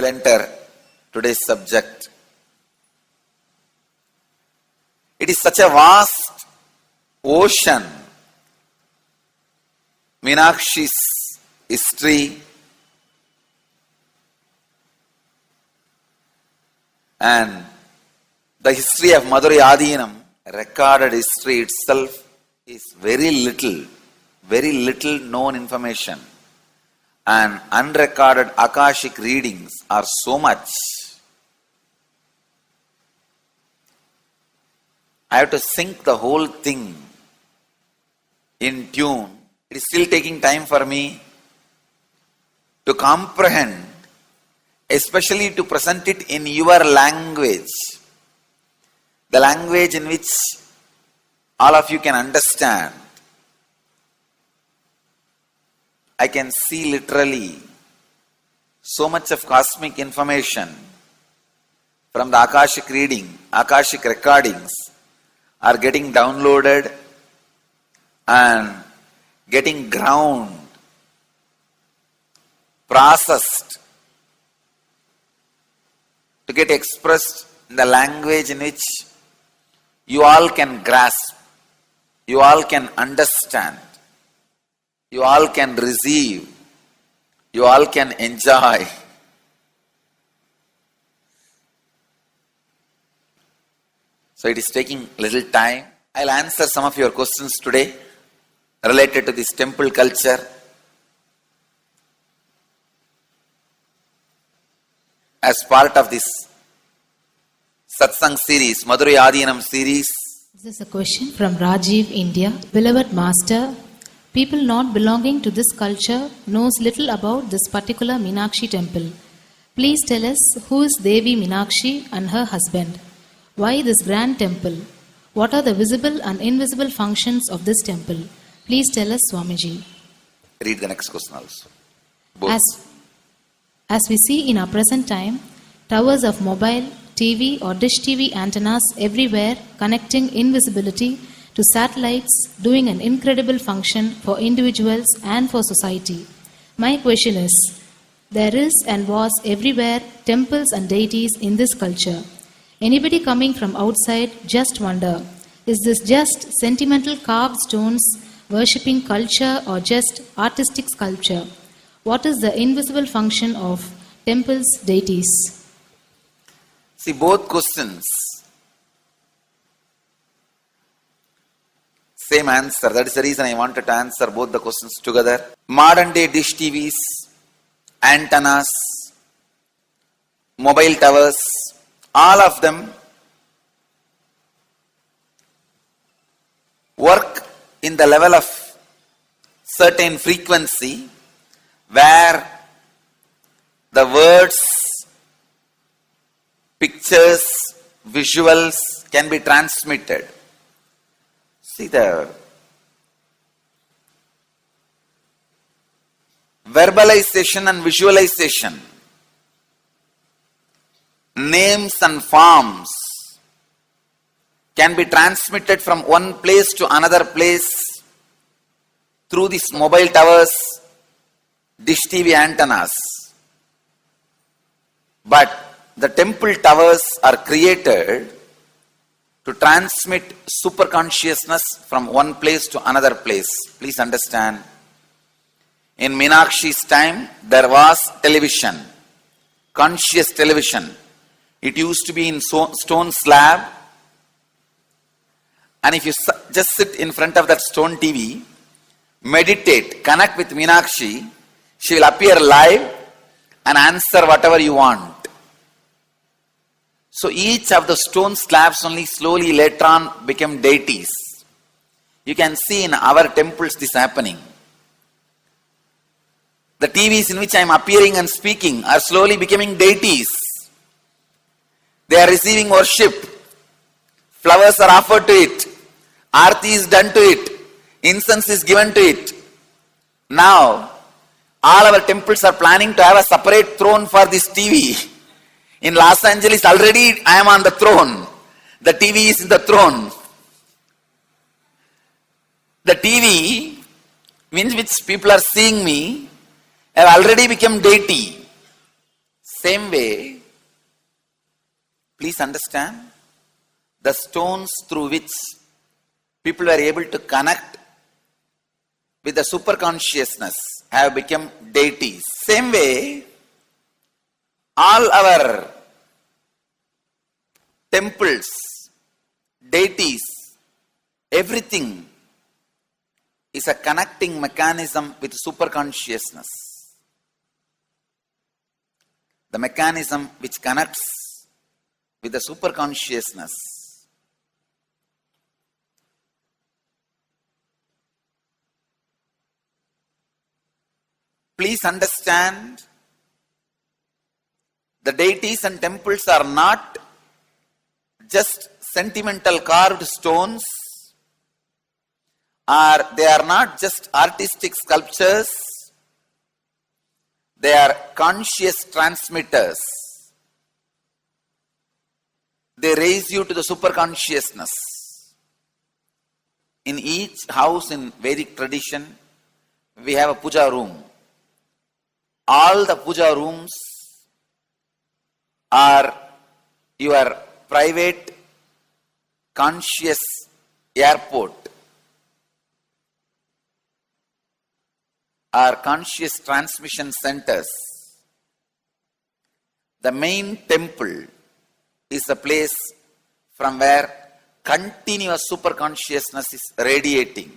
will enter today's subject. It is such a vast ocean. Meenakshi's history and the history of Madurai Adinam, recorded history itself, is very little known information. And unrecorded Akashic readings are so much. I have to sync the whole thing in tune. It is still taking time for me to comprehend, especially to present it in your language. The language in which all of you can understand. I can see literally so much of cosmic information from the Akashic reading, Akashic recordings are getting downloaded and getting ground, processed to get expressed in the language in which you all can grasp, you all can understand, you all can receive, you all can enjoy. So it is taking little time. I'll answer some of your questions today related to this temple culture. As part of this Satsang series, Madurai Adinam series. This is a question from Rajiv, India. Beloved Master, people not belonging to this culture knows little about this particular Meenakshi temple. Please tell us who is Devi Meenakshi and her husband. Why this grand temple? What are the visible and invisible functions of this temple? Please tell us, Swamiji. Read the next question also. Both. As we see in our present time, towers of mobile, TV or dish TV antennas everywhere connecting invisibility to satellites, doing an incredible function for individuals and for society. My question is, there is and was everywhere temples and deities in this culture. Anybody coming from outside just wonder, is this just sentimental carved stones worshipping culture or just artistic sculpture? What is the invisible function of temples, deities? See, both questions, same answer. That is the reason I wanted to answer both the questions together. Modern day dish TVs, antennas, mobile towers, all of them work in the level of certain frequency where the words, pictures, visuals can be transmitted. See, the verbalization and visualization, names and forms can be transmitted from one place to another place through these mobile towers, dish TV antennas. But the temple towers are created to transmit super consciousness from one place to another place. Please understand, in Meenakshi's time there was television, conscious television. It used to be in stone slab, and if you just sit in front of that stone TV, meditate, connect with Meenakshi, she will appear live and answer whatever you want. So each of the stone slabs only slowly later on became deities. You can see in our temples this happening. The TVs in which I am appearing and speaking are slowly becoming deities. They are receiving worship. Flowers are offered to it. Aarti is done to it. Incense is given to it. Now, all our temples are planning to have a separate throne for this TV. In Los Angeles, already I am on the throne. The TV is in the throne. The TV, in which people are seeing me, have already become deity. Same way, please understand, the stones through which people were able to connect with the superconsciousness have become deities. Same way, all our temples, deities, everything is a connecting mechanism with superconsciousness. The mechanism which connects with the superconsciousness. Please understand, the deities and temples are not just sentimental carved stones, or they are not just artistic sculptures, they are conscious transmitters. They raise you to the superconsciousness. In each house in Vedic tradition, we have a puja room. All the puja rooms are your private conscious airport, are conscious transmission centers. The main temple is a place from where continuous superconsciousness is radiating.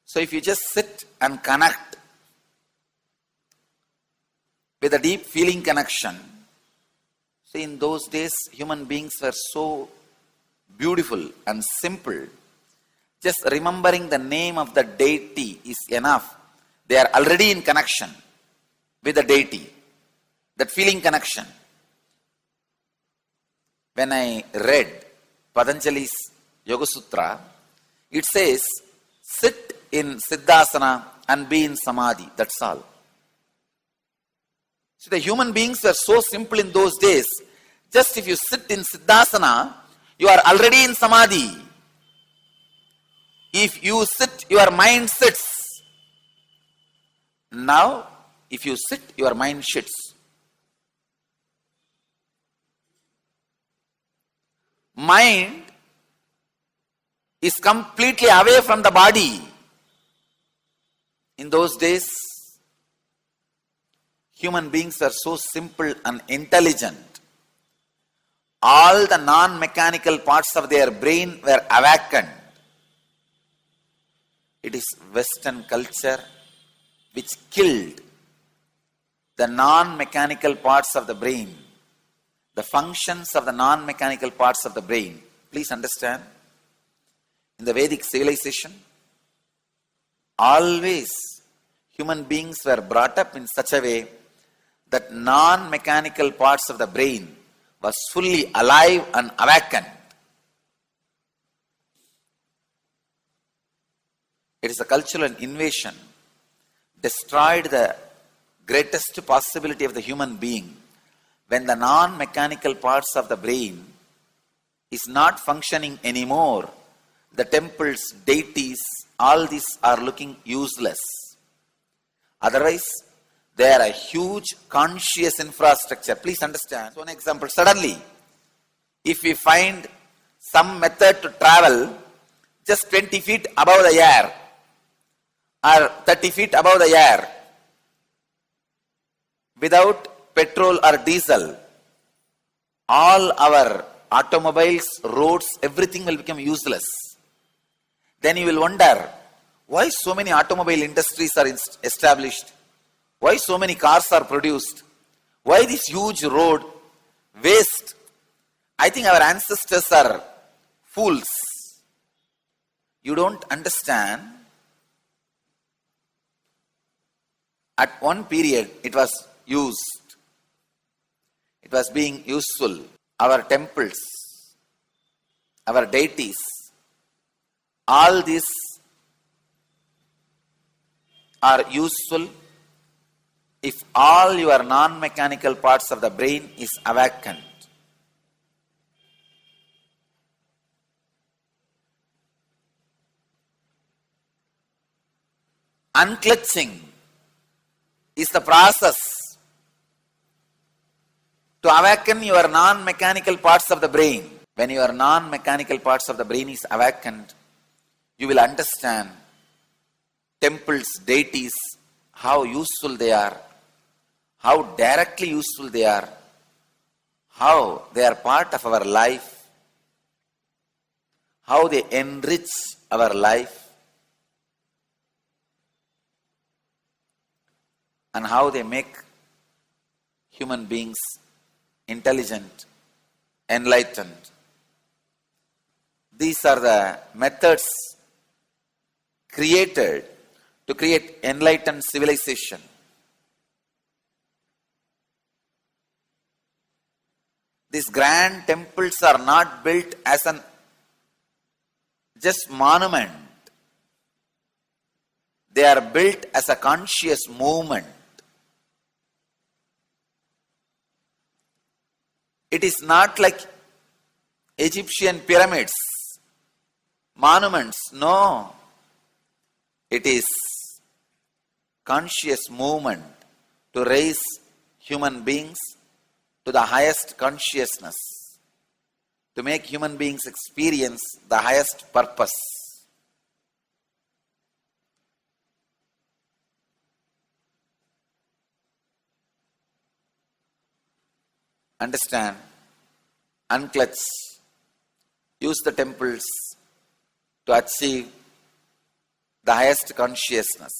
So if you just sit and connect with a deep feeling connection, see, in those days human beings were so beautiful and simple. Just remembering the name of the deity is enough. They are already in connection with the deity. That feeling connection. When I read Patanjali's Yoga Sutra, it says, sit in Siddhasana and be in Samadhi. That's all. So the human beings were so simple in those days. Just if you sit in Siddhasana, you are already in Samadhi. If you sit, your mind sits. Now, if you sit, your mind shits. Mind is completely away from the body. In those days, human beings are so simple and intelligent. All the non-mechanical parts of their brain were awakened. It is Western culture which killed the non-mechanical parts of the brain, the functions of the non-mechanical parts of the brain. Please understand, in the Vedic civilization, always human beings were brought up in such a way that non-mechanical parts of the brain was fully alive and awakened. It is a cultural invasion, destroyed the greatest possibility of the human being when the non-mechanical parts of the brain is not functioning anymore. The temples, deities, all these are looking useless. Otherwise, they are a huge conscious infrastructure. Please understand. One example, suddenly, if we find some method to travel just 20 feet above the air, or 30 feet above the air, without petrol or diesel, all our automobiles, roads, everything will become useless. Then you will wonder, why so many automobile industries are established? Why so many cars are produced? Why this huge road? Waste. I think our ancestors are fools. You don't understand. At one period, it was used. It was being useful. Our temples, our deities, all these are useful if all your non-mechanical parts of the brain is awakened. Unclutching is the process to awaken your non-mechanical parts of the brain. When your non-mechanical parts of the brain is awakened, you will understand temples, deities, how useful they are, how directly useful they are, how they are part of our life, how they enrich our life, and how they make human beings intelligent, enlightened. These are the methods created to create enlightened civilization. These grand temples are not built as an just monument. They are built as a conscious movement. It is not like Egyptian pyramids, monuments. No. It is conscious movement to raise human beings to the highest consciousness, to make human beings experience the highest purpose. Understand, unclutch, use the temples to achieve the highest consciousness.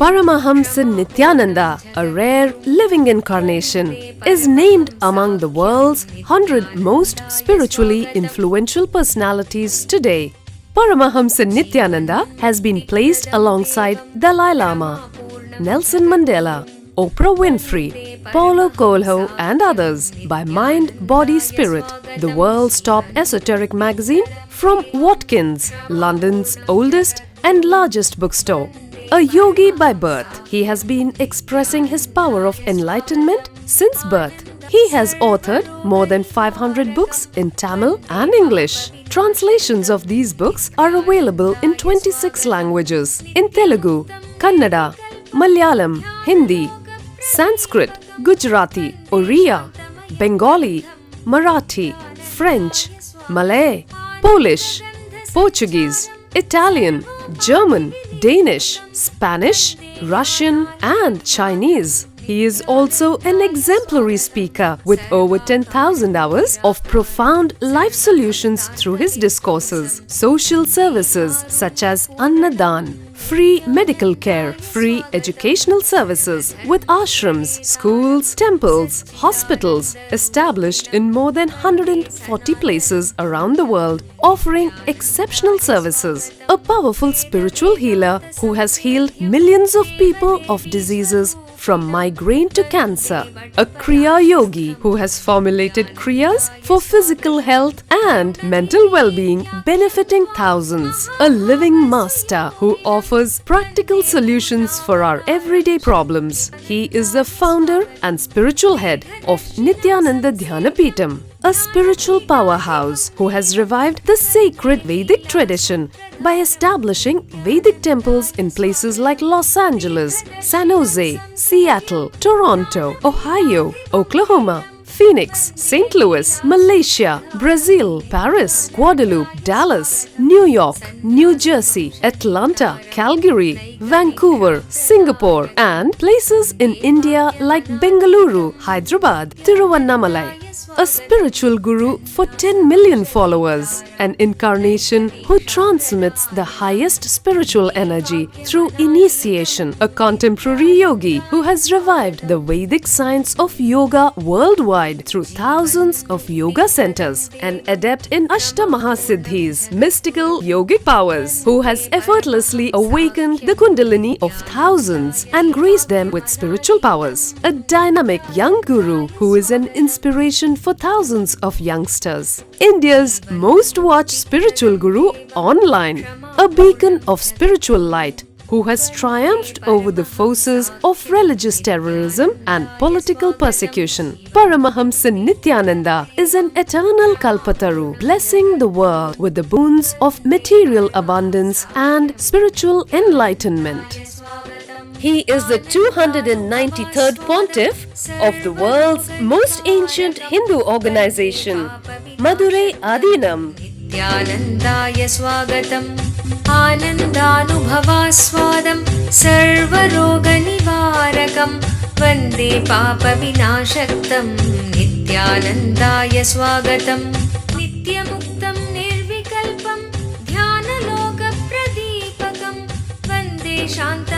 Paramahamsa Nithyananda, a rare living incarnation, is named among the world's 100 most spiritually influential personalities today. Paramahamsa Nithyananda has been placed alongside Dalai Lama, Nelson Mandela, Oprah Winfrey, Paulo Coelho and others by Mind, Body, Spirit, the world's top esoteric magazine from Watkins, London's oldest and largest bookstore. A yogi by birth, he has been expressing his power of enlightenment since birth. He has authored more than 500 books in Tamil and English. Translations of these books are available in 26 languages in Telugu, Kannada, Malayalam, Hindi, Sanskrit, Gujarati, Oriya, Bengali, Marathi, French, Malay, Polish, Portuguese, Italian, German, Danish, Spanish, Russian and Chinese. He is also an exemplary speaker with over 10,000 hours of profound life solutions through his discourses. Social services such as Annadan, free medical care, free educational services with ashrams, schools, temples, hospitals established in more than 140 places around the world, offering exceptional services. A powerful spiritual healer who has healed millions of people of diseases from migraine to cancer. A Kriya Yogi who has formulated Kriyas for physical health and mental well-being benefiting thousands. A living master who offers practical solutions for our everyday problems. He is the founder and spiritual head of Nithyananda Dhyanapeetham. A spiritual powerhouse who has revived the sacred Vedic tradition by establishing Vedic temples in places like Los Angeles, San Jose, Seattle, Toronto, Ohio, Oklahoma, Phoenix, St. Louis, Malaysia, Brazil, Paris, Guadeloupe, Dallas, New York, New Jersey, Atlanta, Calgary, Vancouver, Singapore, and places in India like Bengaluru, Hyderabad, Tiruvannamalai. A spiritual guru for 10 million followers, an incarnation who transmits the highest spiritual energy through initiation, a contemporary yogi who has revived the Vedic science of yoga worldwide through thousands of yoga centers, an adept in Ashtamahasiddhis, mystical yogic powers, who has effortlessly awakened the Kundalini of thousands and graced them with spiritual powers, a dynamic young guru who is an inspiration for thousands of youngsters, India's most watched spiritual guru online, a beacon of spiritual light who has triumphed over the forces of religious terrorism and political persecution. Paramahamsa Nithyananda is an eternal Kalpataru, blessing the world with the boons of material abundance and spiritual enlightenment. He is the 293rd Pontiff of the world's most ancient Hindu organization, Madurai Adinam. Nithyanandaya swagatam Anandanubhavaswadam Sarvaroganivarakam Vande Papa Vinashaktam Nithyanandaya swagatam Nityamuktam Nirvikalpam Dhyanaloka Pradipakam Vande Shanta